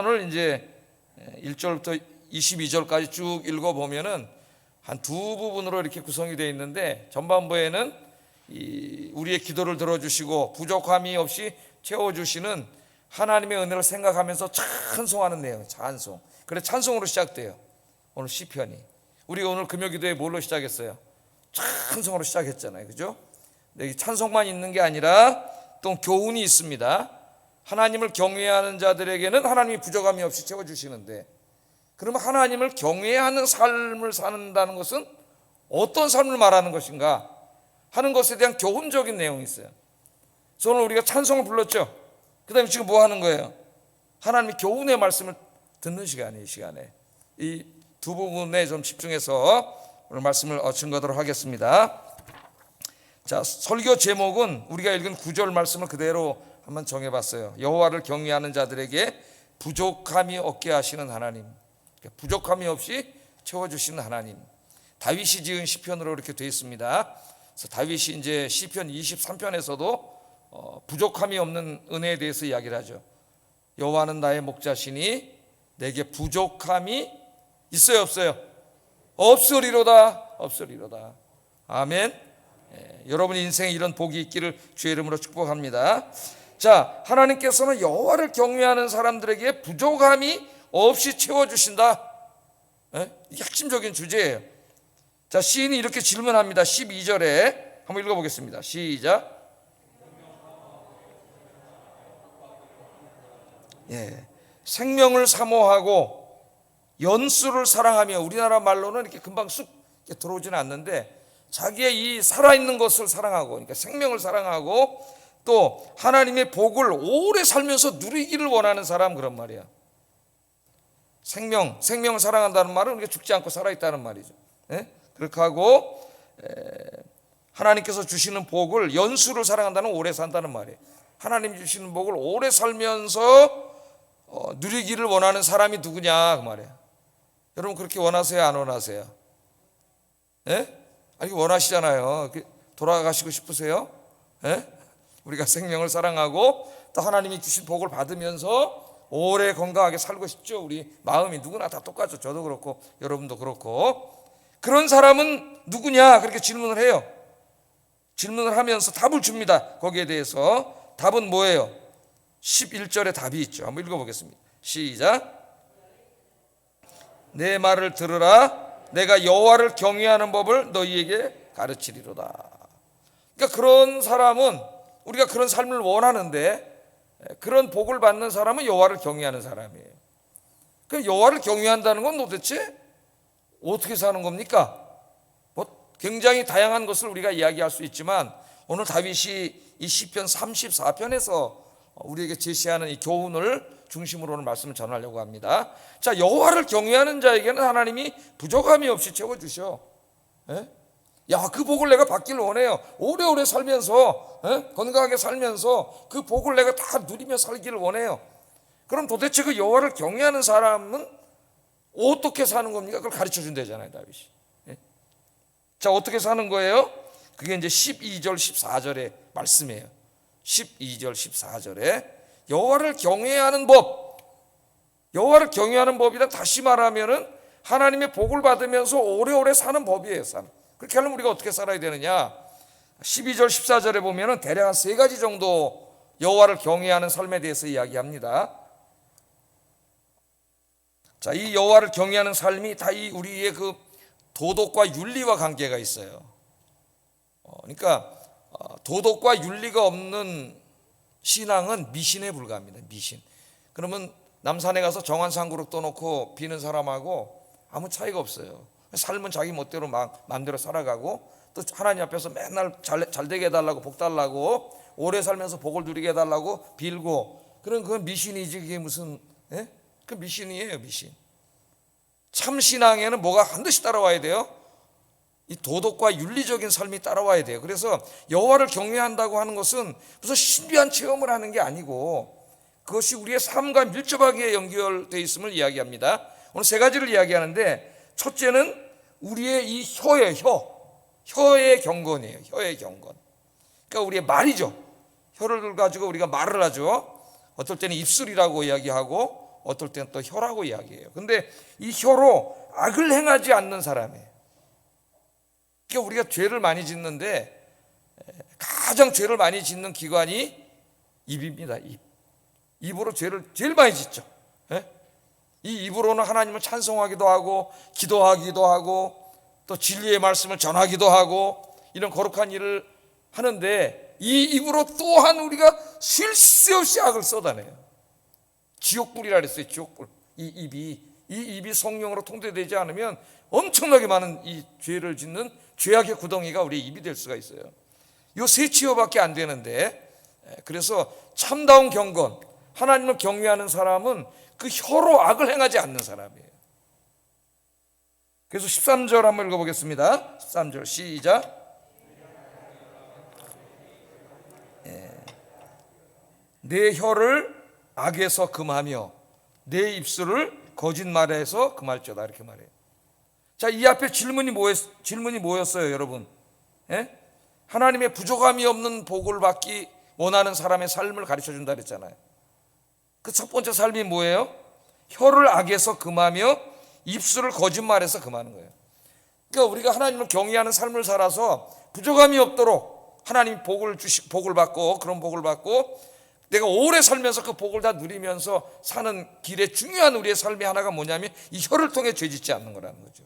오늘 이제 1절부터 22절까지 쭉 읽어보면은 한 두 부분으로 이렇게 구성이 되어 있는데, 전반부에는 우리의 기도를 들어주시고 부족함이 없이 채워주시는 하나님의 은혜를 생각하면서 찬송하는 내용, 찬송. 그래, 찬송으로 시작돼요 오늘 시편이. 우리가 오늘 금요기도에 뭘로 시작했어요? 찬송으로 시작했잖아요, 그죠? 이 찬송만 있는 게 아니라 또 교훈이 있습니다. 하나님을 경외하는 자들에게는 하나님이 부족함이 없이 채워주시는데, 그러면 하나님을 경외하는 삶을 산다는 것은 어떤 삶을 말하는 것인가 하는 것에 대한 교훈적인 내용이 있어요. 그래서 오늘 우리가 찬송을 불렀죠. 그 다음에 지금 뭐 하는 거예요? 하나님의 교훈의 말씀을 듣는 시간이에요. 이 시간에 이 두 부분에 좀 집중해서 오늘 말씀을 증거하도록 하겠습니다. 자, 설교 제목은 우리가 읽은 9절 말씀을 그대로 한번 정해봤어요. 여호와를 경외하는 자들에게 부족함이 없게 하시는 하나님, 부족함이 없이 채워주시는 하나님. 다윗이 지은 시편으로 이렇게 되어 있습니다. 그래서 다윗이 이제 시편 23편에서도 부족함이 없는 은혜에 대해서 이야기를 하죠. 여호와는 나의 목자시니 내게 부족함이 있어요, 없어요? 없으리로다, 없으리로다. 아멘. 여러분 인생에 이런 복이 있기를 주의 이름으로 축복합니다. 자, 하나님께서는 여호와를 경외하는 사람들에게 부족함이 없이 채워주신다. 이게 핵심적인 주제예요. 자, 시인이 이렇게 질문합니다. 12절에 한번 읽어보겠습니다. 시작. 생명을 사모하고 연수를 사랑하며, 우리나라 말로는 이렇게 금방 쑥 들어오지는 않는데, 자기의 이 살아있는 것을 사랑하고, 그러니까 생명을 사랑하고 또 하나님의 복을 오래 살면서 누리기를 원하는 사람, 그런 말이야. 생명을 사랑한다는 말은 우리가 죽지 않고 살아있다는 말이죠. 그렇게 하고 하나님께서 주시는 복을, 연수를 사랑한다는 오래 산다는 말이에요. 하나님 주시는 복을 오래 살면서 누리기를 원하는 사람이 누구냐, 그 말이에요. 여러분 그렇게 원하세요, 안 원하세요? 아니, 원하시잖아요. 돌아가시고 싶으세요? 우리가 생명을 사랑하고 또 하나님이 주신 복을 받으면서 오래 건강하게 살고 싶죠. 우리 마음이 누구나 다 똑같죠. 저도 그렇고 여러분도 그렇고. 그런 사람은 누구냐, 그렇게 질문을 해요. 질문을 하면서 답을 줍니다. 거기에 대해서 답은 뭐예요? 11절에 답이 있죠. 한번 읽어보겠습니다. 시작. 내 말을 들으라. 내가 여호와를 경외하는 법을 너희에게 가르치리로다. 그러니까 그런 사람은, 우리가 그런 삶을 원하는데, 그런 복을 받는 사람은 여호와를 경외하는 사람이에요. 그럼 여호와를 경외한다는 건 도대체 어떻게 사는 겁니까? 굉장히 다양한 것을 우리가 이야기할 수 있지만, 오늘 다윗이 이 시편 34편에서 우리에게 제시하는 이 교훈을 중심으로 오늘 말씀을 전하려고 합니다. 자, 여호와를 경외하는 자에게는 하나님이 부족함이 없이 채워주셔. 야, 그 복을 내가 받기를 원해요. 오래오래 살면서, 건강하게 살면서 그 복을 내가 다 누리며 살기를 원해요. 그럼 도대체 그 여호와를 경외하는 사람은 어떻게 사는 겁니까? 그걸 가르쳐 준다잖아요, 다윗이. 자, 어떻게 사는 거예요? 그게 이제 12절 14절의 말씀이에요. 12절 14절에 여호와를 경외하는 법. 여호와를 경외하는 법이란, 다시 말하면은 하나님의 복을 받으면서 오래오래 사는 법이에요. 그렇게 하려면 우리가 어떻게 살아야 되느냐? 12절 14절에 보면은 대략 한 3가지 정도 여호와를 경외하는 삶에 대해서 이야기합니다. 자, 이 여호와를 경외하는 삶이 다 이 우리의 그 도덕과 윤리와 관계가 있어요. 그러니까 도덕과 윤리가 없는 신앙은 미신에 불과합니다. 미신. 그러면 남산에 가서 정한상구를 떠놓고 비는 사람하고 아무 차이가 없어요. 삶은 자기 멋대로 마음대로 살아가고, 또 하나님 앞에서 맨날 잘 되게 해달라고, 복 달라고, 오래 살면서 복을 누리게 해달라고 빌고, 그건 미신이지. 그게 무슨, 그 미신이에요, 미신. 참 신앙에는 뭐가 반드시 따라와야 돼요? 이 도덕과 윤리적인 삶이 따라와야 돼요. 그래서 여호와를 경외한다고 하는 것은 무슨 신비한 체험을 하는 게 아니고, 그것이 우리의 삶과 밀접하게 연결되어 있음을 이야기합니다. 오늘 3가지를 이야기하는데, 첫째는 우리의 이 혀의 경건이에요. 혀의 경건. 그러니까 우리의 말이죠. 혀를 가지고 우리가 말을 하죠. 어떨 때는 입술이라고 이야기하고, 어떨 때는 또 혀라고 이야기해요. 근데 이 혀로 악을 행하지 않는 사람이에요. 그러니까 우리가 죄를 많이 짓는데 가장 죄를 많이 짓는 기관이 입입니다. 입으로 죄를 제일 많이 짓죠. 이 입으로는 하나님을 찬송하기도 하고 기도하기도 하고 또 진리의 말씀을 전하기도 하고 이런 거룩한 일을 하는데 이 입으로 또한 우리가 쉴 새 없이 악을 쏟아내요. 지옥불이라 그랬어요. 지옥불. 이 입이 성령으로 통제되지 않으면 엄청나게 많은 이 죄를 짓는 죄악의 구덩이가 우리의 입이 될 수가 있어요. 요 세 치여밖에 안 되는데, 그래서 참다운 경건, 하나님을 경외하는 사람은 그 혀로 악을 행하지 않는 사람이에요. 그래서 13절 한번 읽어보겠습니다. 13절 시작. 내 혀를 악에서 금하며 내 입술을 거짓말에서 금할지어다, 이렇게 말해요. 자, 이 앞에 질문이 뭐였어요, 여러분? 하나님의 부족함이 없는 복을 받기 원하는 사람의 삶을 가르쳐 준다 그랬잖아요. 그 첫 번째 삶이 뭐예요? 혀를 악에서 금하며 입술을 거짓말에서 금하는 거예요. 그러니까 우리가 하나님을 경외하는 삶을 살아서 부족함이 없도록 하나님 복을 받고, 그런 복을 받고 내가 오래 살면서 그 복을 다 누리면서 사는 길에 중요한 우리의 삶의 하나가 뭐냐면 이 혀를 통해 죄짓지 않는 거라는 거죠.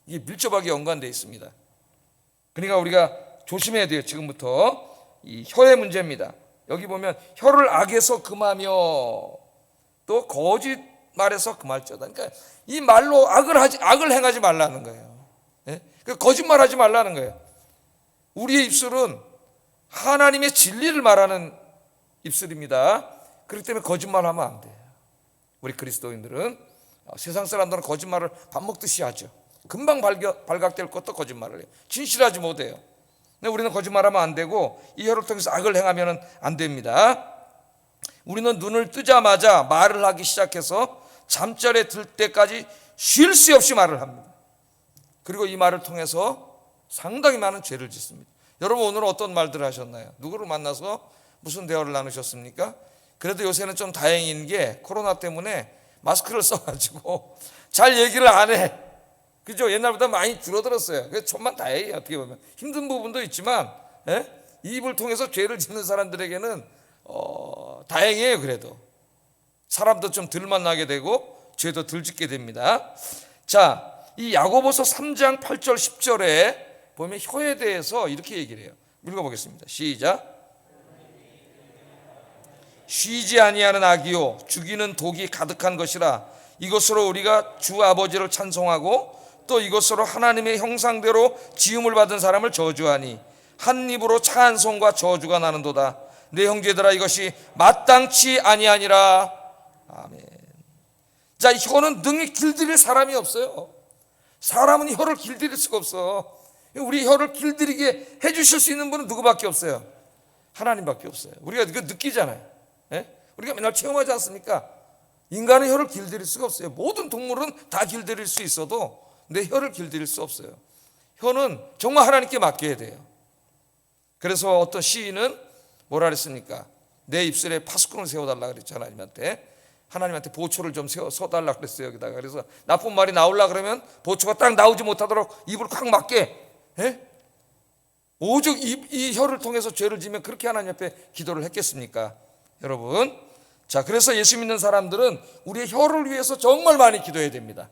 이게 밀접하게 연관되어 있습니다. 그러니까 우리가 조심해야 돼요. 지금부터 이 혀의 문제입니다. 여기 보면 혀를 악에서 금하며 또 거짓말에서 금할지어다. 그러니까 이 말로 악을 행하지 말라는 거예요. 그러니까 거짓말하지 말라는 거예요. 우리의 입술은 하나님의 진리를 말하는 입술입니다. 그렇기 때문에 거짓말하면 안 돼요. 우리 그리스도인들은 세상 사람들은 거짓말을 밥 먹듯이 하죠. 금방 발각될 것도 거짓말을 해요. 진실하지 못해요. 근데 우리는 거짓말하면 안 되고 이 혀를 통해서 악을 행하면 안 됩니다. 우리는 눈을 뜨자마자 말을 하기 시작해서 잠자리에 들 때까지 쉴 새 없이 말을 합니다. 그리고 이 말을 통해서 상당히 많은 죄를 짓습니다. 여러분, 오늘 어떤 말들을 하셨나요? 누구를 만나서 무슨 대화를 나누셨습니까? 그래도 요새는 좀 다행인 게 코로나 때문에 마스크를 써가지고 잘 얘기를 안 해. 그죠? 옛날보다 많이 줄어들었어요. 그래서 천만 다행이에요. 어떻게 보면 힘든 부분도 있지만, 이 입을 통해서 죄를 짓는 사람들에게는 다행이에요. 그래도 사람도 좀 덜 만나게 되고 죄도 덜 짓게 됩니다. 자, 이 야고보서 3장 8절 10절에 보면 혀에 대해서 이렇게 얘기를 해요. 읽어보겠습니다. 시작. 쉬지 아니하는 악이요 죽이는 독이 가득한 것이라. 이것으로 우리가 주 아버지를 찬송하고 또 이것으로 하나님의 형상대로 지음을 받은 사람을 저주하니 한 입으로 찬송과 저주가 나는도다. 내 형제들아, 이것이 마땅치 아니하니라. 아멘. 자, 혀는 능히 길들일 사람이 없어요. 사람은 혀를 길들일 수가 없어. 우리 혀를 길들이게 해주실 수 있는 분은 누구밖에 없어요? 하나님밖에 없어요. 우리가 이거 느끼잖아요. 우리가 맨날 체험하지 않습니까? 인간의 혀를 길들일 수가 없어요. 모든 동물은 다 길들일 수 있어도 내 혀를 길들일 수 없어요. 혀는 정말 하나님께 맡겨야 돼요. 그래서 어떤 시인은 뭐라 그랬습니까? 내 입술에 파수꾼을 세워달라 그랬죠. 하나님한테 보초를 좀 서달라 그랬어요. 여기다가. 그래서 나쁜 말이 나오려 그러면 보초가 딱 나오지 못하도록 입을 콱 막게. 오죽 이 혀를 통해서 죄를 지면 그렇게 하나님 앞에 기도를 했겠습니까? 여러분, 자, 그래서 예수 믿는 사람들은 우리의 혀를 위해서 정말 많이 기도해야 됩니다.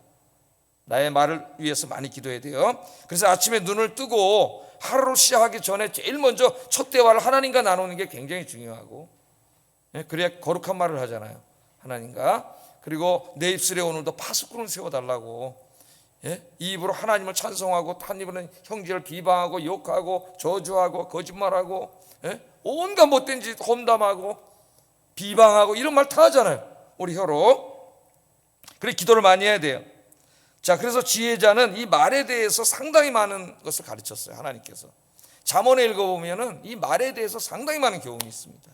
나의 말을 위해서 많이 기도해야 돼요. 그래서 아침에 눈을 뜨고 하루를 시작하기 전에 제일 먼저 첫 대화를 하나님과 나누는 게 굉장히 중요하고, 그래야 거룩한 말을 하잖아요. 하나님과. 그리고 내 입술에 오늘도 파수꾼을 세워달라고. 이 입으로 하나님을 찬송하고 한 입으로는 형제를 비방하고 욕하고 저주하고 거짓말하고 온갖 못된 짓 험담하고 비방하고 이런 말 다 하잖아요. 우리 혀로. 그래, 기도를 많이 해야 돼요. 자, 그래서 지혜자는 이 말에 대해서 상당히 많은 것을 가르쳤어요. 하나님께서. 잠언에 읽어보면은 이 말에 대해서 상당히 많은 교훈이 있습니다.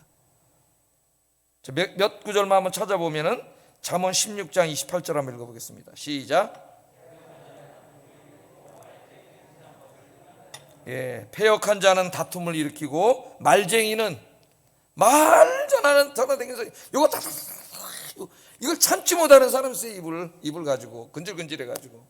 몇 구절만 한번 찾아보면은 잠언 16장 28절 한번 읽어보겠습니다. 시작. 패역한 자는 다툼을 일으키고 말쟁이는 말 전하는 다니면서 요거 이걸 참지 못하는 사람이 있어요. 입을 가지고 근질근질해 가지고.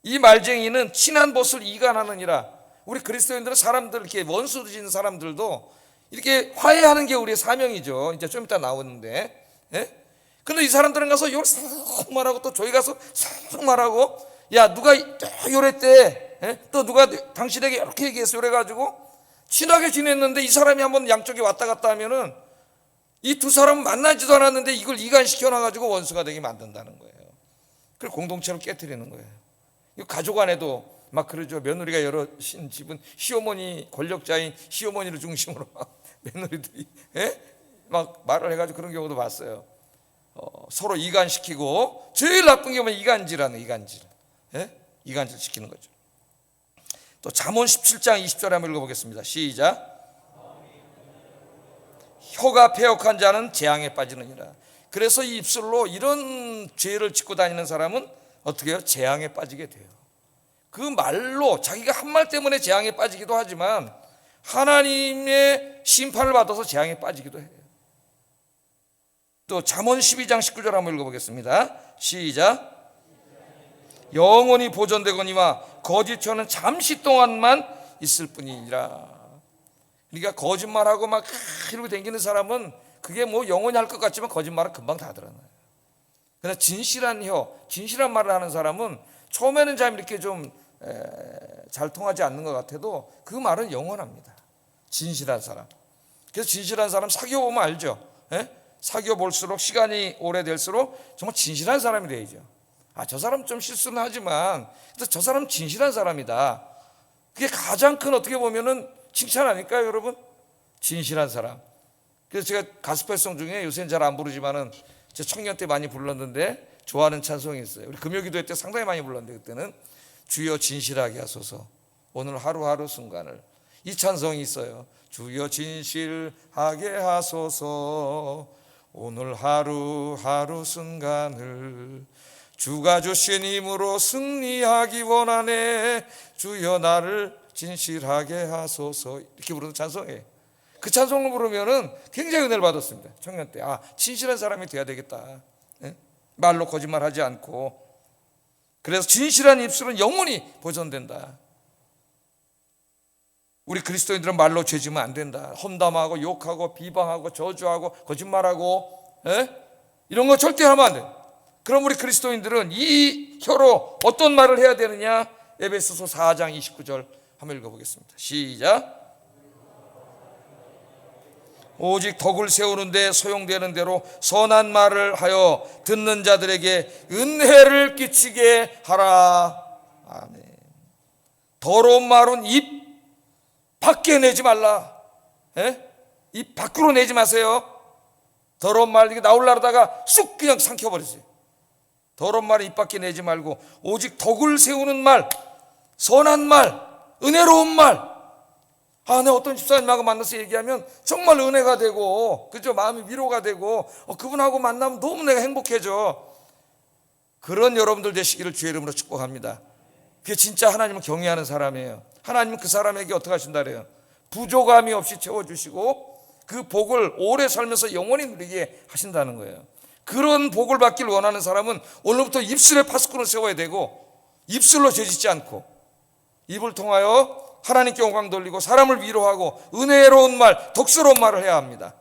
이 말쟁이는 친한 벗을 이간하느니라. 우리 그리스도인들은 사람들 이렇게 원수 지는 사람들도 이렇게 화해하는 게 우리의 사명이죠. 이제 좀 이따 나오는데. 예? 근데 이 사람들은 가서 요걸 싹 말하고 또 저기 가서 싹 말하고, 야 누가 요랬대, 예? 또 누가 당신에게 이렇게 얘기했어, 그래가지고 친하게 지냈는데 이 사람이 한번 양쪽에 왔다 갔다 하면은 이 두 사람은 만나지도 않았는데 이걸 이간시켜 놔가지고 원수가 되게 만든다는 거예요. 그리고 공동체를 깨뜨리는 거예요. 가족 안에도 막 그러죠. 며느리가 여럿인 집은 시어머니, 권력자인 시어머니를 중심으로 막 며느리들이, 예? 막 말을 해가지고 그런 경우도 봤어요. 서로 이간시키고, 제일 나쁜 게 뭐냐면 이간질하는, 이간질, 예? 이간질 시키는 거죠. 또 잠언 17장 20절에 한번 읽어보겠습니다. 시작. 혀가 패역한 자는 재앙에 빠지느니라. 그래서 이 입술로 이런 죄를 짓고 다니는 사람은 어떻게 해요? 재앙에 빠지게 돼요. 그 말로 자기가 한 말 때문에 재앙에 빠지기도 하지만 하나님의 심판을 받아서 재앙에 빠지기도 해요. 또 잠언 12장 19절 한번 읽어보겠습니다. 시작. 영원히 보존되거니와 거짓 혀는 잠시 동안만 있을 뿐이니라. 그러니까 거짓말하고 막 이러고 다니는 사람은 그게 뭐 영원히 할 것 같지만 거짓말은 금방 다 드러나요. 그러나 진실한 혀, 진실한 말을 하는 사람은 처음에는 참 이렇게 좀 잘 통하지 않는 것 같아도 그 말은 영원합니다. 진실한 사람. 그래서 진실한 사람 사귀어보면 알죠. 예? 사귀어볼수록 시간이 오래될수록 정말 진실한 사람이 되죠. 저 사람 좀 실수는 하지만 저 사람 진실한 사람이다. 그게 가장 큰 어떻게 보면은 칭찬 아닐까요, 여러분? 진실한 사람. 그래서 제가 가스펠송 중에 요새는 잘 안 부르지만은 제 청년 때 많이 불렀는데 좋아하는 찬송이 있어요. 우리 금요기도 때 상당히 많이 불렀는데 그때는 주여 진실하게 하소서 오늘 하루하루 순간을, 이 찬송이 있어요. 주여 진실하게 하소서 오늘 하루하루 순간을 주가 주신 힘으로 승리하기 원하네 주여 나를 진실하게 하소서, 이렇게 부르는 찬송이에요. 그 찬송을 부르면은 굉장히 은혜를 받았습니다. 청년 때 진실한 사람이 돼야 되겠다. 예? 말로 거짓말하지 않고. 그래서 진실한 입술은 영원히 보존된다. 우리 그리스도인들은 말로 죄지면 안 된다. 험담하고 욕하고 비방하고 저주하고 거짓말하고, 예? 이런 거 절대 하면 안 돼. 그럼 우리 그리스도인들은 이 혀로 어떤 말을 해야 되느냐? 에베소서 4장 29절 한번 읽어보겠습니다. 시작. 오직 덕을 세우는 데 소용되는 대로 선한 말을 하여 듣는 자들에게 은혜를 끼치게 하라. 아멘. 더러운 말은 입 밖에 내지 말라. 예? 입 밖으로 내지 마세요. 더러운 말 이게 나오려다가 쑥 그냥 삼켜버리세요. 더러운 말은 입 밖에 내지 말고 오직 덕을 세우는 말, 선한 말, 은혜로운 말. 내가 어떤 집사님하고 만나서 얘기하면 정말 은혜가 되고, 그죠? 마음이 위로가 되고, 그분하고 만나면 너무 내가 행복해져. 그런 여러분들 되시기를 주의 이름으로 축복합니다. 그게 진짜 하나님을 경외하는 사람이에요. 하나님은 그 사람에게 어떻게 하신다 그래요? 부족함이 없이 채워주시고 그 복을 오래 살면서 영원히 누리게 하신다는 거예요. 그런 복을 받기를 원하는 사람은 오늘부터 입술에 파수꾼을 세워야 되고, 입술로 죄짓지 않고 입을 통하여 하나님께 영광 돌리고 사람을 위로하고 은혜로운 말, 덕스러운 말을 해야 합니다.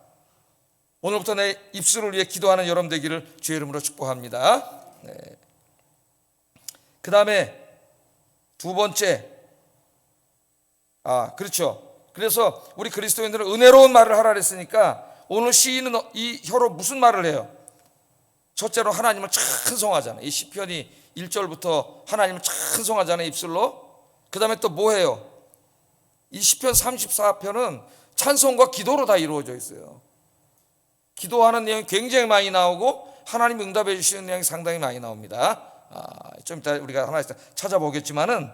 오늘부터 내 입술을 위해 기도하는 여러분 되기를 주의 이름으로 축복합니다. 네. 그 다음에 두 번째, 그렇죠. 그래서 우리 그리스도인들은 은혜로운 말을 하라 그랬으니까 오늘 시인은 이 혀로 무슨 말을 해요? 첫째로 하나님을 찬송하잖아요. 이 시편이 1절부터 하나님을 찬송하잖아요, 입술로. 그 다음에 또 뭐 해요? 이 시편 34편은 찬송과 기도로 다 이루어져 있어요. 기도하는 내용이 굉장히 많이 나오고 하나님 응답해 주시는 내용이 상당히 많이 나옵니다. 좀 이따 우리가 하나씩 찾아보겠지만은,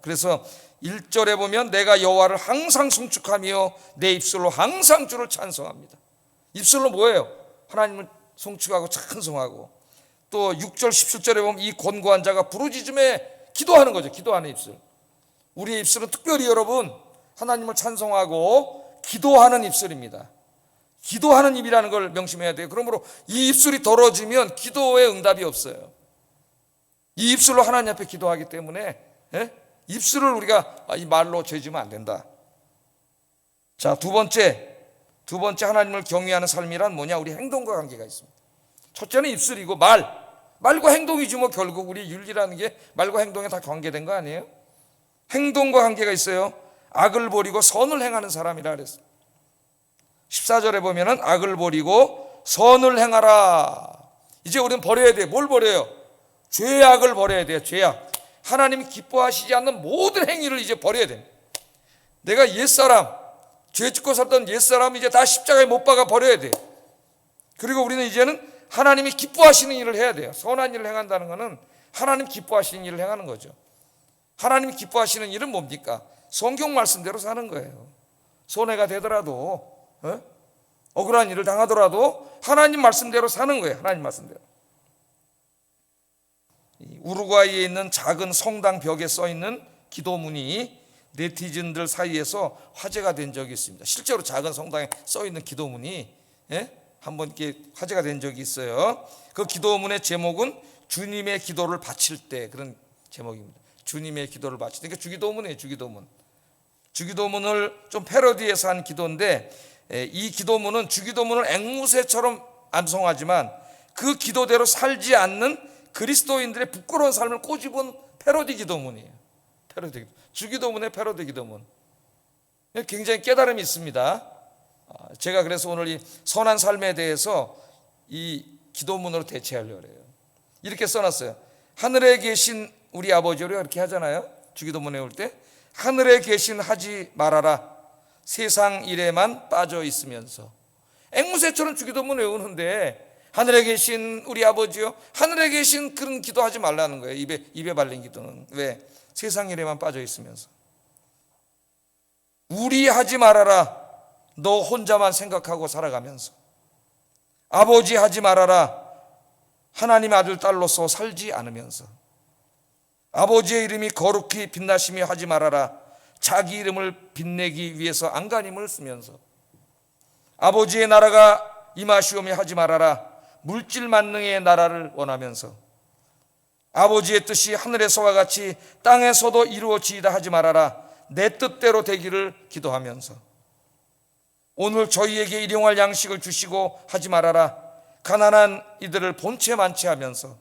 그래서 1절에 보면 내가 여호와를 항상 송축하며 내 입술로 항상 주를 찬송합니다. 입술로 뭐예요? 하나님을 송축하고 찬송하고. 또 6절 17절에 보면 이 곤고한 자가 부르짖음에 기도하는 거죠. 기도하는 입술. 우리의 입술은 특별히 여러분 하나님을 찬송하고 기도하는 입술입니다. 기도하는 입이라는 걸 명심해야 돼요. 그러므로 이 입술이 더러워지면 기도에 응답이 없어요. 이 입술로 하나님 앞에 기도하기 때문에 입술을 우리가 이 말로 죄지면 안 된다. 자, 두 번째 하나님을 경외하는 삶이란 뭐냐? 우리 행동과 관계가 있습니다. 첫째는 입술이고 말과 행동이지 뭐. 결국 우리 윤리라는 게 말과 행동에 다 관계된 거 아니에요? 행동과 관계가 있어요. 악을 버리고 선을 행하는 사람이라 그랬어요. 14절에 보면은 악을 버리고 선을 행하라. 이제 우리는 버려야 돼. 뭘 버려요? 죄악을 버려야 돼요. 죄악. 하나님이 기뻐하시지 않는 모든 행위를 이제 버려야 됩니다. 내가 옛사람, 죄 짓고 살던 옛사람 이제 다 십자가에 못 박아 버려야 돼요. 그리고 우리는 이제는 하나님이 기뻐하시는 일을 해야 돼요. 선한 일을 행한다는 것은 하나님 기뻐하시는 일을 행하는 거죠. 하나님이 기뻐하시는 일은 뭡니까? 성경 말씀대로 사는 거예요. 손해가 되더라도 억울한 일을 당하더라도 하나님 말씀대로 사는 거예요. 하나님 말씀대로. 우루과이에 있는 작은 성당 벽에 써 있는 기도문이 네티즌들 사이에서 화제가 된 적이 있습니다. 실제로 작은 성당에 써 있는 기도문이 한번 이렇게 화제가 된 적이 있어요. 그 기도문의 제목은 주님의 기도를 바칠 때, 그런 제목입니다. 주님의 기도를 바칠 때. 그러니까 주기도문이에요. 주기도문을 좀 패러디해서 한 기도인데, 이 기도문은 주기도문을 앵무새처럼 암송하지만 그 기도대로 살지 않는 그리스도인들의 부끄러운 삶을 꼬집은 패러디 기도문이에요. 주기도문의 패러디 기도문. 굉장히 깨달음이 있습니다. 제가 그래서 오늘 이 선한 삶에 대해서 이 기도문으로 대체하려고 해요. 이렇게 써놨어요. 하늘에 계신 우리 아버지로 이렇게 하잖아요. 주기도문 외울 때 하늘에 계신 하지 말아라. 세상 일에만 빠져 있으면서. 앵무새처럼 주기도문 외우는데 하늘에 계신 우리 아버지요, 하늘에 계신 그런 기도하지 말라는 거예요. 입에 발린 기도는. 왜? 세상 일에만 빠져 있으면서. 우리 하지 말아라. 너 혼자만 생각하고 살아가면서. 아버지 하지 말아라. 하나님의 아들 딸로서 살지 않으면서. 아버지의 이름이 거룩히 빛나시며 하지 말아라. 자기 이름을 빛내기 위해서 안간힘을 쓰면서. 아버지의 나라가 임하시오며 하지 말아라. 물질 만능의 나라를 원하면서. 아버지의 뜻이 하늘에서와 같이 땅에서도 이루어지이다 하지 말아라. 내 뜻대로 되기를 기도하면서. 오늘 저희에게 일용할 양식을 주시고 하지 말아라. 가난한 이들을 본체 만체하면서.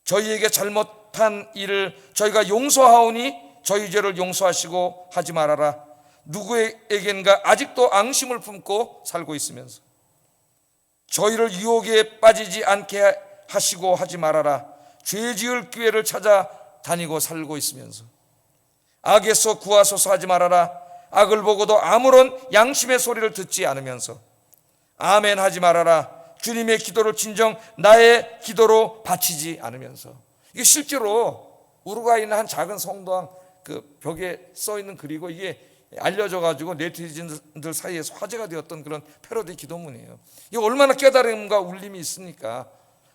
저희에게 잘못한 일을 저희가 용서하오니 저희 죄를 용서하시고 하지 말아라. 누구에겐가 아직도 앙심을 품고 살고 있으면서. 저희를 유혹에 빠지지 않게 하시고 하지 말아라. 죄 지을 기회를 찾아 다니고 살고 있으면서. 악에서 구하소서 하지 말아라. 악을 보고도 아무런 양심의 소리를 듣지 않으면서. 아멘 하지 말아라. 주님의 기도를 진정 나의 기도로 바치지 않으면서. 이게 실제로 우루과이에 있는 한 작은 성당 그 벽에 써 있는 글이고, 이게 알려져 가지고 네티즌들 사이에서 화제가 되었던 그런 패러디 기도문이에요. 이게 얼마나 깨달음과 울림이 있습니까?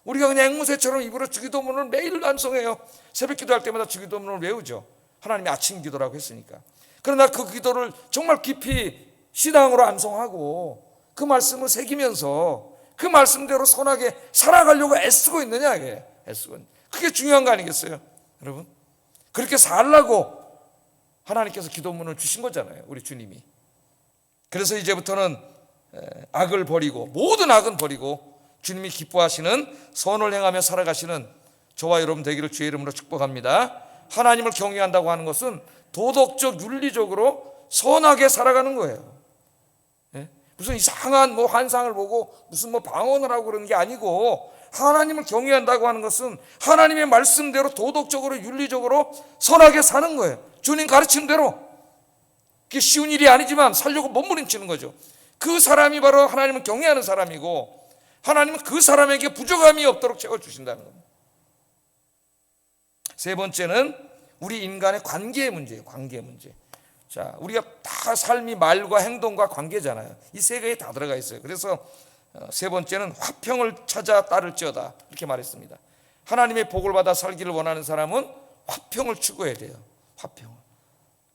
우리가 그냥 앵무새처럼 입으로 주기도문을 매일 암송해요. 새벽 기도할 때마다 주기도문을 외우죠. 하나님이 아침 기도라고 했으니까. 그러나 그 기도를 정말 깊이 신앙으로 암송하고 그 말씀을 새기면서 그 말씀대로 선하게 살아가려고 애쓰고 있느냐, 이게 애쓰고 있는. 그게 중요한 거 아니겠어요, 여러분? 그렇게 살라고 하나님께서 기도문을 주신 거잖아요, 우리 주님이. 그래서 이제부터는 악을 버리고, 모든 악은 버리고 주님이 기뻐하시는 선을 행하며 살아가시는 저와 여러분 되기를 주의 이름으로 축복합니다. 하나님을 경외한다고 하는 것은 도덕적, 윤리적으로 선하게 살아가는 거예요. 무슨 이상한 환상을 보고 무슨 방언을 하고 그러는 게 아니고, 하나님을 경외한다고 하는 것은 하나님의 말씀대로 도덕적으로, 윤리적으로 선하게 사는 거예요. 주님 가르친 대로. 그게 쉬운 일이 아니지만 살려고 몸부림치는 거죠. 그 사람이 바로 하나님을 경외하는 사람이고, 하나님은 그 사람에게 부족함이 없도록 채워주신다는 겁니다. 세 번째는 우리 인간의 관계의 문제예요. 관계의 문제. 자, 우리가 다 삶이 말과 행동과 관계잖아요. 이 세 개에 다 들어가 있어요. 그래서 세 번째는 화평을 찾아 따를지어다, 이렇게 말했습니다. 하나님의 복을 받아 살기를 원하는 사람은 화평을 추구해야 돼요. 화평.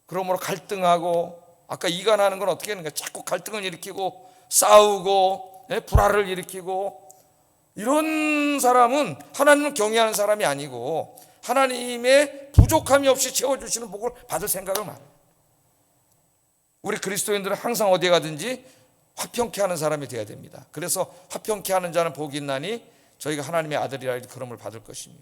그러므로 갈등하고, 아까 이간하는 건 어떻게 하는가? 자꾸 갈등을 일으키고 싸우고 불화를 일으키고 이런 사람은 하나님을 경외하는 사람이 아니고 하나님의 부족함이 없이 채워주시는 복을 받을 생각을 말해요. 우리 그리스도인들은 항상 어디에 가든지 화평케 하는 사람이 되어야 됩니다. 그래서 화평케 하는 자는 복이 있나니 저희가 하나님의 아들이라 그럼을 받을 것이며,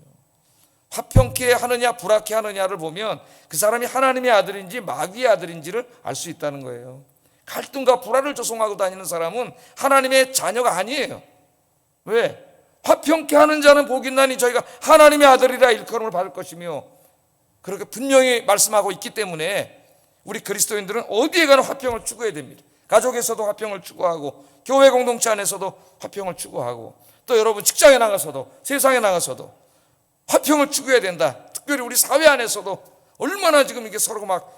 화평케 하느냐 불화케 하느냐를 보면 그 사람이 하나님의 아들인지 마귀의 아들인지를 알 수 있다는 거예요. 갈등과 불화를 조성하고 다니는 사람은 하나님의 자녀가 아니에요. 왜? 화평케 하는 자는 복이 있나니 저희가 하나님의 아들이라 일컬음을 받을 것이며, 그렇게 분명히 말씀하고 있기 때문에 우리 그리스도인들은 어디에 가나 화평을 추구해야 됩니다. 가족에서도 화평을 추구하고 교회 공동체 안에서도 화평을 추구하고 또 여러분 직장에 나가서도 세상에 나가서도 화평을 추구해야 된다. 특별히 우리 사회 안에서도 얼마나 지금 이게 서로 막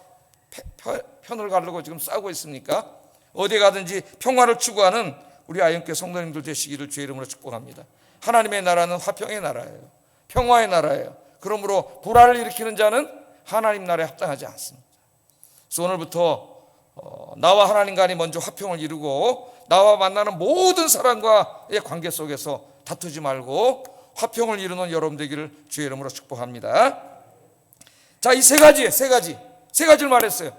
편을 가르고 지금 싸우고 있습니까? 어디 가든지 평화를 추구하는 우리 아영교회 성도님들 되시기를 주의 이름으로 축복합니다. 하나님의 나라는 화평의 나라예요. 평화의 나라예요. 그러므로 불화를 일으키는 자는 하나님 나라에 합당하지 않습니다. 그래서 오늘부터 나와 하나님 간이 먼저 화평을 이루고 나와 만나는 모든 사람과의 관계 속에서 다투지 말고 화평을 이루는 여러분 되기를 주의 이름으로 축복합니다. 자, 이 세 가지를 말했어요.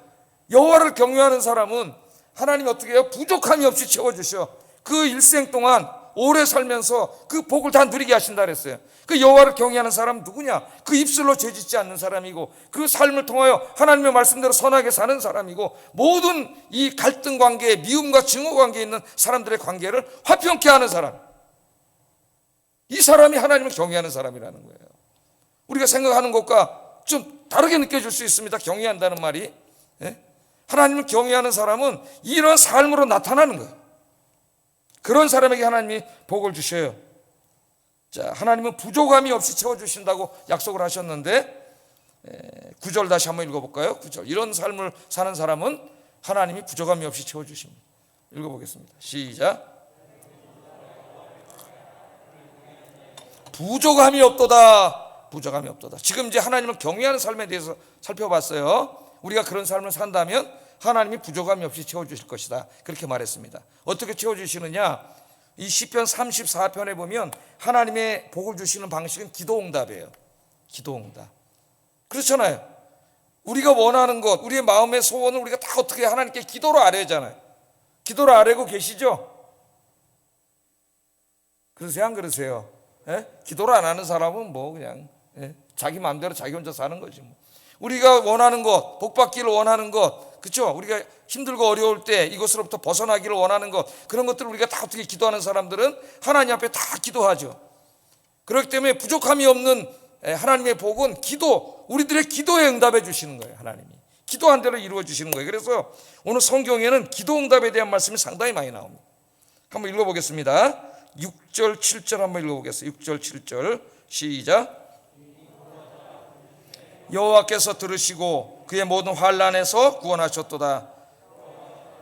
여호와를 경외하는 사람은 하나님이 어떻게 해요? 부족함이 없이 채워주셔. 그 일생 동안 오래 살면서 그 복을 다 누리게 하신다 그랬어요. 그 여호와를 경외하는 사람은 누구냐? 그 입술로 죄짓지 않는 사람이고 그 삶을 통하여 하나님의 말씀대로 선하게 사는 사람이고 모든 이 갈등 관계에 미움과 증오 관계에 있는 사람들의 관계를 화평케 하는 사람, 이 사람이 하나님을 경외하는 사람이라는 거예요. 우리가 생각하는 것과 좀 다르게 느껴질 수 있습니다. 경외한다는 말이. 하나님을 경외하는 사람은 이런 삶으로 나타나는 거예요. 그런 사람에게 하나님이 복을 주셔요. 자, 하나님은 부족함이 없이 채워주신다고 약속을 하셨는데 9절 다시 한번 읽어볼까요? 9절. 이런 삶을 사는 사람은 하나님이 부족함이 없이 채워주십니다. 읽어보겠습니다. 시작. 부족함이 없도다. 부족함이 없도다. 지금 이제 하나님을 경외하는 삶에 대해서 살펴봤어요. 우리가 그런 삶을 산다면 하나님이 부족함이 없이 채워주실 것이다. 그렇게 말했습니다. 어떻게 채워주시느냐? 이 시편 34편에 보면 하나님의 복을 주시는 방식은 기도응답이에요. 기도응답. 그렇잖아요. 우리가 원하는 것, 우리의 마음의 소원을 우리가 다 어떻게 하나님께 기도로 아뢰잖아요. 기도로 아뢰고 계시죠? 그러세요? 안 그러세요? 기도를 안 하는 사람은 뭐 그냥 자기 마음대로 자기 혼자 사는 거지 뭐. 우리가 원하는 것, 복 받기를 원하는 것, 그렇죠? 우리가 힘들고 어려울 때 이것으로부터 벗어나기를 원하는 것, 그런 것들을 우리가 다 어떻게 기도하는 사람들은 하나님 앞에 다 기도하죠. 그렇기 때문에 부족함이 없는 하나님의 복은 기도, 우리들의 기도에 응답해 주시는 거예요. 하나님이 기도한 대로 이루어 주시는 거예요. 그래서 오늘 성경에는 기도 응답에 대한 말씀이 상당히 많이 나옵니다. 한번 읽어보겠습니다. 6절 7절 한번 읽어보겠습니다. 6절 7절 시작. 여호와께서 들으시고 그의 모든 환난에서 구원하셨도다.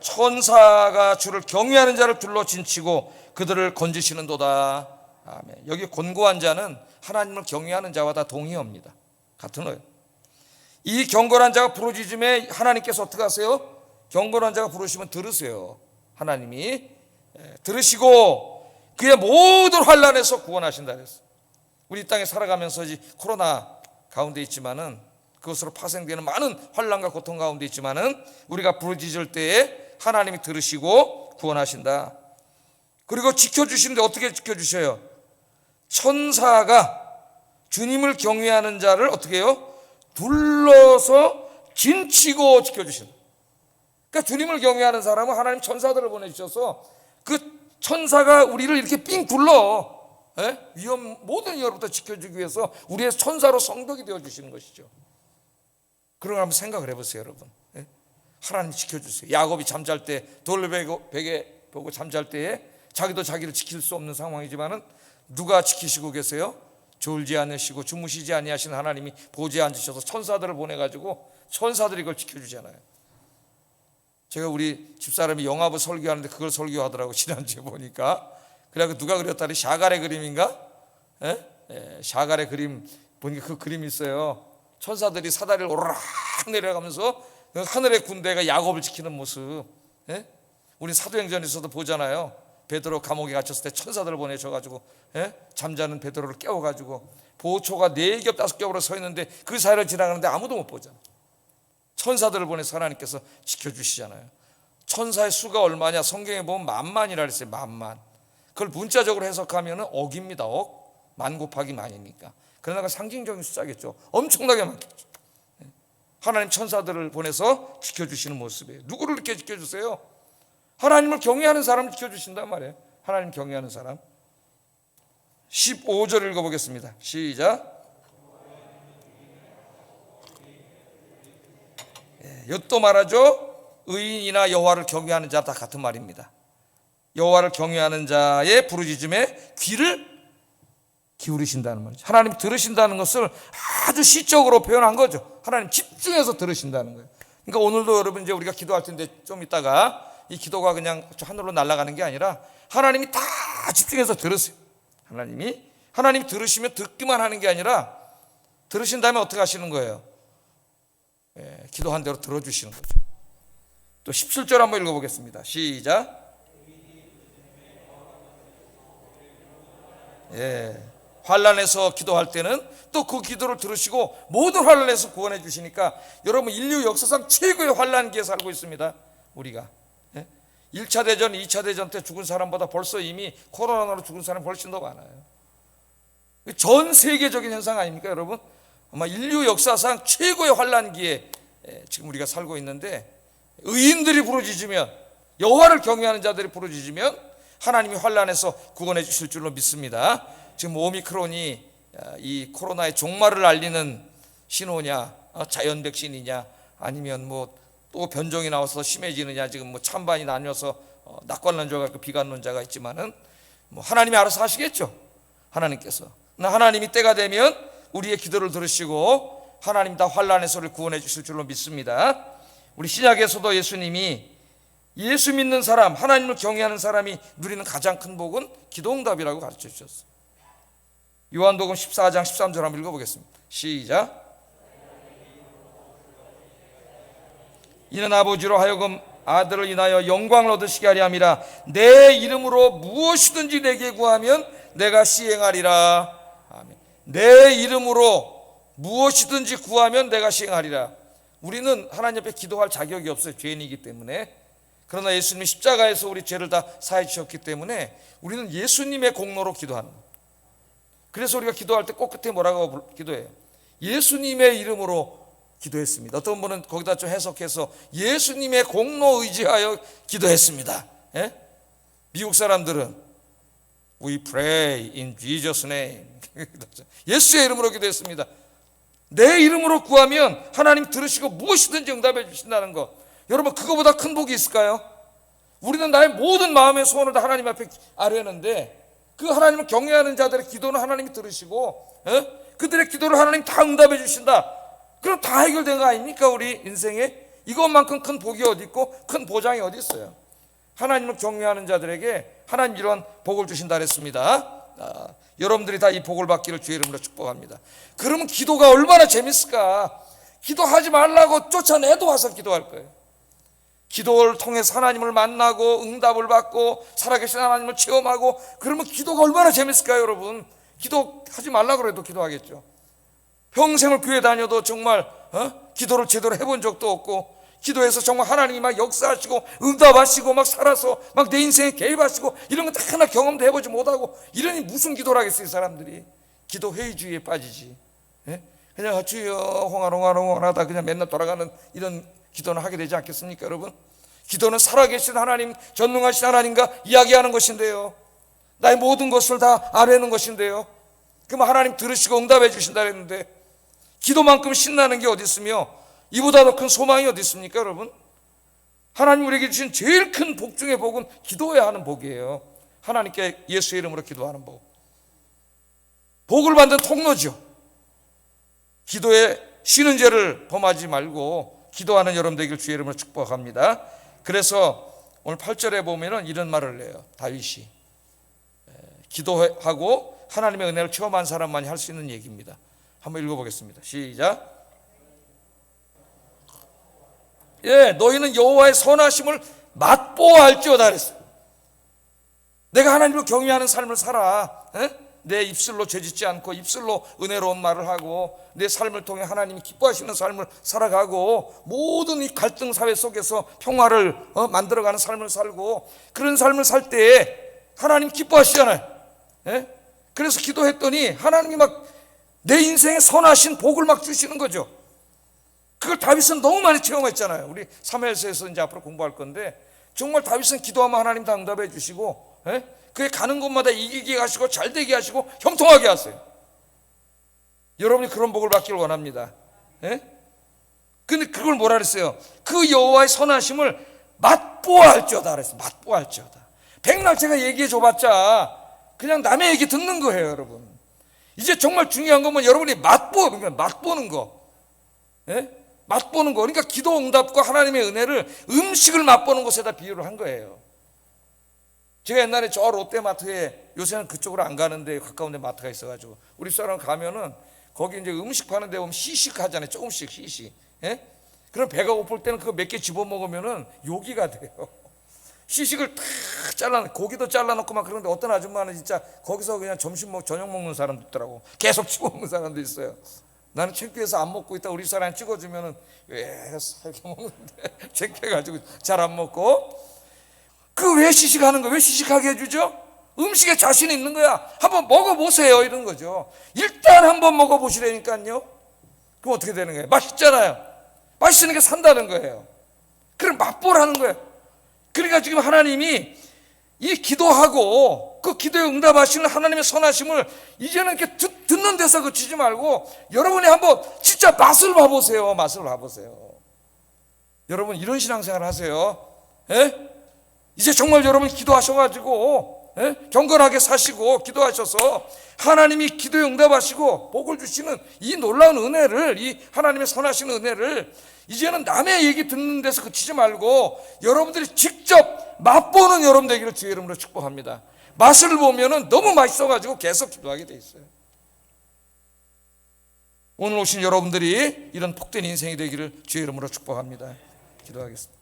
천사가 주를 경외하는 자를 둘러 진치고 그들을 건지시는도다. 아멘. 여기 곤고한 자는 하나님을 경외하는 자와 다 동의어입니다. 같은 어예요. 이 경건한 자가 부르짖음에 하나님께서 어떻게 하세요? 경건한 자가 부르시면 들으세요. 하나님이 들으시고 그의 모든 환난에서 구원하신다 그랬어요. 우리 땅에 살아가면서 코로나 가운데 있지만은 그것으로 파생되는 많은 환난과 고통 가운데 있지만은 우리가 부르짖을 때에 하나님이 들으시고 구원하신다. 그리고 지켜주시는데 어떻게 지켜주셔요? 천사가 주님을 경외하는 자를 어떻게 해요? 둘러서 진치고 지켜주신다. 그러니까 주님을 경외하는 사람은 하나님 천사들을 보내주셔서 그 천사가 우리를 이렇게 삥 둘러 모든 위협부터 지켜주기 위해서 우리의 천사로 성벽이 되어주시는 것이죠. 그런 걸 한번 생각을 해보세요, 여러분. 하나님 지켜주세요. 야곱이 잠잘 때 돌베개 보고 잠잘 때에 자기도 자기를 지킬 수 없는 상황이지만은 누가 지키시고 계세요? 졸지 않으시고 주무시지 아니하신 하나님이 보좌에 앉으셔서 천사들을 보내가지고 천사들이 그걸 지켜주잖아요. 제가 우리 집사람이 영화부 설교하는데 그걸 설교하더라고, 지난주에 보니까. 그래서 누가 그렸다니 샤갈의 그림인가? 샤갈의 그림 보니까 그 그림이 있어요. 천사들이 사다리를 오르락 내려가면서 하늘의 군대가 야곱을 지키는 모습. 우리 사도행전에서도 보잖아요. 베드로 감옥에 갇혔을 때 천사들을 보내셔가지고 잠자는 베드로를 깨워가지고 보초가 4겹 5겹으로 서 있는데 그 사이를 지나가는데 아무도 못 보잖아요. 천사들을 보내서 하나님께서 지켜주시잖아요. 천사의 수가 얼마냐? 성경에 보면 만만이라 그랬어요. 만만. 그걸 문자적으로 해석하면 억입니다. 억. 만 곱하기 만이니까. 그러나 그 상징적인 숫자겠죠. 엄청나게 많겠죠. 하나님 천사들을 보내서 지켜주시는 모습이에요. 누구를 이렇게 지켜주세요? 하나님을 경외하는 사람을 지켜주신단 말이에요. 하나님 경외하는 사람. 15절 읽어보겠습니다. 시작. 이것도 말하죠. 의인이나 여호와를 경외하는 자 다 같은 말입니다. 여호와를 경외하는 자의 부르짖음에 귀를 기울이신다는 말이죠. 하나님 들으신다는 것을 아주 시적으로 표현한 거죠. 하나님 집중해서 들으신다는 거예요. 그러니까 오늘도 여러분 이제 우리가 기도할 텐데 좀 있다가 이 기도가 그냥 하늘로 날아가는 게 아니라 하나님이 다 집중해서 들으세요. 하나님이 들으시면 듣기만 하는 게 아니라 들으신 다음에 어떻게 하시는 거예요? 기도한 대로 들어주시는 거죠. 또 17절 한번 읽어보겠습니다. 시작. 환난에서 기도할 때는 또 그 기도를 들으시고 모든 환난에서 구원해 주시니까 여러분 인류 역사상 최고의 환난기에 살고 있습니다. 우리가 1차 대전, 2차 대전 때 죽은 사람보다 벌써 이미 코로나로 죽은 사람이 훨씬 더 많아요. 전 세계적인 현상 아닙니까 여러분? 아마 인류 역사상 최고의 환난기에 지금 우리가 살고 있는데 의인들이 부르짖으면, 여호와를 경외하는 자들이 부르짖으면 하나님이 환난에서 구원해 주실 줄로 믿습니다. 지금 오미크론이 이 코로나의 종말을 알리는 신호냐, 자연 백신이냐, 아니면 뭐 또 변종이 나와서 심해지느냐, 지금 뭐 찬반이 나뉘어서 낙관론자가 있고 비관론자가 있지만은 뭐 하나님이 알아서 하시겠죠. 하나님께서. 하나님이 때가 되면 우리의 기도를 들으시고 하나님 다 환난에서 우리를 구원해 주실 줄로 믿습니다. 우리 신약에서도 예수님이 예수 믿는 사람, 하나님을 경외하는 사람이 누리는 가장 큰 복은 기도응답이라고 가르쳐 주셨어요. 요한복음 14장 13절 한번 읽어보겠습니다. 시작. 이는 아버지로 하여금 아들을 인하여 영광을 얻으시게 하려 함이라. 내 이름으로 무엇이든지 내게 구하면 내가 시행하리라. 아멘. 내 이름으로 무엇이든지 구하면 내가 시행하리라. 우리는 하나님 앞에 기도할 자격이 없어요. 죄인이기 때문에. 그러나 예수님이 십자가에서 우리 죄를 다 사해 주셨기 때문에 우리는 예수님의 공로로 기도하는 거예요. 그래서 우리가 기도할 때 꼭 끝에 뭐라고 기도해요? 예수님의 이름으로 기도했습니다. 어떤 분은 거기다 좀 해석해서 예수님의 공로 의지하여 기도했습니다. 미국 사람들은 We pray in Jesus' name. 예수의 이름으로 기도했습니다. 내 이름으로 구하면 하나님 들으시고 무엇이든지 응답해 주신다는 것. 여러분, 그거보다 큰 복이 있을까요? 우리는 나의 모든 마음의 소원을 다 하나님 앞에 아뢰는데 그 하나님을 경외하는 자들의 기도는 하나님이 들으시고 그들의 기도를 하나님 다 응답해 주신다. 그럼 다 해결된 거 아닙니까? 우리 인생에 이것만큼 큰 복이 어디 있고 큰 보장이 어디 있어요? 하나님을 경외하는 자들에게 하나님 이런 복을 주신다 그랬습니다. 여러분들이 다 이 복을 받기를 주의 이름으로 축복합니다. 그러면 기도가 얼마나 재밌을까? 기도하지 말라고 쫓아내도 와서 기도할 거예요. 기도를 통해서 하나님을 만나고 응답을 받고 살아계신 하나님을 체험하고, 그러면 기도가 얼마나 재밌을까요? 여러분, 기도하지 말라고 해도 기도하겠죠. 평생을 교회 다녀도 정말 기도를 제대로 해본 적도 없고, 기도해서 정말 하나님이 막 역사하시고 응답하시고 막 살아서 막 내 인생에 개입하시고 이런 거 다 하나 경험도 해보지 못하고, 이러니 무슨 기도를 하겠어요? 이 사람들이 기도 회의주의에 빠지지. 그냥 주여 홍하다 그냥 맨날 돌아가는 이런 기도는 하게 되지 않겠습니까? 여러분, 기도는 살아계신 하나님, 전능하신 하나님과 이야기하는 것인데요, 나의 모든 것을 다 아뢰는 것인데요, 그럼 하나님 들으시고 응답해 주신다 그랬는데 기도만큼 신나는 게 어디 있으며 이보다 더 큰 소망이 어디 있습니까? 여러분, 하나님 우리에게 주신 제일 큰 복 중의 복은 기도해야 하는 복이에요. 하나님께 예수의 이름으로 기도하는 복, 복을 받는 통로죠. 기도에 쉬는 죄를 범하지 말고 기도하는 여러분 되길 주의 이름으로 축복합니다. 그래서 오늘 8절에 보면은 이런 말을 해요. 다윗이 기도하고 하나님의 은혜를 체험한 사람만이 할 수 있는 얘기입니다. 한번 읽어보겠습니다. 시작. 너희는 여호와의 선하심을 맛보아할지어다 그랬어요. 내가 하나님을 경외하는 삶을 살아. 내 입술로 죄짓지 않고 입술로 은혜로운 말을 하고 내 삶을 통해 하나님이 기뻐하시는 삶을 살아가고 모든 이 갈등 사회 속에서 평화를 만들어가는 삶을 살고 그런 삶을 살 때에 하나님 기뻐하시잖아요. 그래서 기도했더니 하나님이 막 내 인생에 선하신 복을 막 주시는 거죠. 그걸 다윗은 너무 많이 체험했잖아요. 우리 사무엘서에서 이제 앞으로 공부할 건데 정말 다윗은 기도하면 하나님 다 응답해 주시고 그게 가는 곳마다 이기게 하시고 잘되게 하시고 형통하게 하세요. 여러분이 그런 복을 받기를 원합니다. 근데 그걸 뭐라 그랬어요? 그 여호와의 선하심을 맛보아할지어다 그랬어요. 맛보아할지어다. 백날 제가 얘기해 줘봤자 그냥 남의 얘기 듣는 거예요, 여러분. 이제 정말 중요한 건 여러분이 맛보는 거. 맛보는 거. 그러니까 기도 응답과 하나님의 은혜를 음식을 맛보는 것에다 비유를 한 거예요. 제가 옛날에 저 롯데마트에, 요새는 그쪽으로 안 가는데 가까운 데 마트가 있어가지고 우리 사람 가면은 거기 이제 음식 파는 데 보면 시식 하잖아요. 조금씩 시식. 그럼 배가 고플 때는 그거 몇 개 집어 먹으면은 요기가 돼요. 시식을 탁 잘라놓고 고기도 잘라놓고 막 그런데 어떤 아줌마는 진짜 거기서 그냥 저녁 먹는 사람도 있더라고. 계속 찍어 먹는 사람도 있어요. 나는 창피해서 안 먹고 있다 우리 사람 찍어주면은 왜 살게 먹는데 창피해가지고 잘 안 먹고. 그 왜 시식하는 거야? 왜 시식하게 해주죠? 음식에 자신 있는 거야. 한번 먹어보세요 이런 거죠. 일단 한번 먹어보시라니까요. 그럼 어떻게 되는 거예요? 맛있잖아요. 맛있으니까 산다는 거예요. 그럼 맛보라는 거예요. 그러니까 지금 하나님이 이 기도하고 그 기도에 응답하시는 하나님의 선하심을 이제는 이렇게 듣는 데서 그치지 말고 여러분이 한번 진짜 맛을 봐보세요. 맛을 봐보세요. 여러분 이런 신앙생활 하세요. 이제 정말 여러분 기도하셔가지고 경건하게 사시고 기도하셔서 하나님이 기도에 응답하시고 복을 주시는 이 놀라운 은혜를, 이 하나님의 선하신 은혜를 이제는 남의 얘기 듣는 데서 그치지 말고 여러분들이 직접 맛보는 여러분 되기를 주의 이름으로 축복합니다. 맛을 보면은 너무 맛있어가지고 계속 기도하게 돼 있어요. 오늘 오신 여러분들이 이런 복된 인생이 되기를 주의 이름으로 축복합니다. 기도하겠습니다.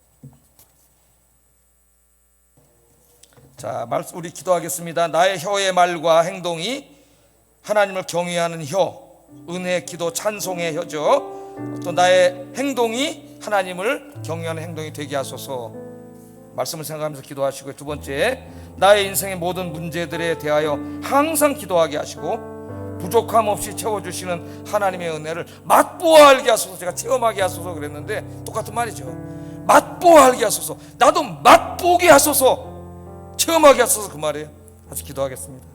자, 우리 기도하겠습니다. 나의 혀의 말과 행동이 하나님을 경외하는 혀, 은혜, 기도, 찬송의 혀죠. 또 나의 행동이 하나님을 경외하는 행동이 되게 하소서. 말씀을 생각하면서 기도하시고요. 두 번째, 나의 인생의 모든 문제들에 대하여 항상 기도하게 하시고 부족함 없이 채워주시는 하나님의 은혜를 맛보아 알게 하소서. 제가 체험하게 하소서 그랬는데 똑같은 말이죠. 맛보아 알게 하소서. 나도 맛보게 하소서. 체험하게 하소서 그 말이에요. 같이 기도하겠습니다.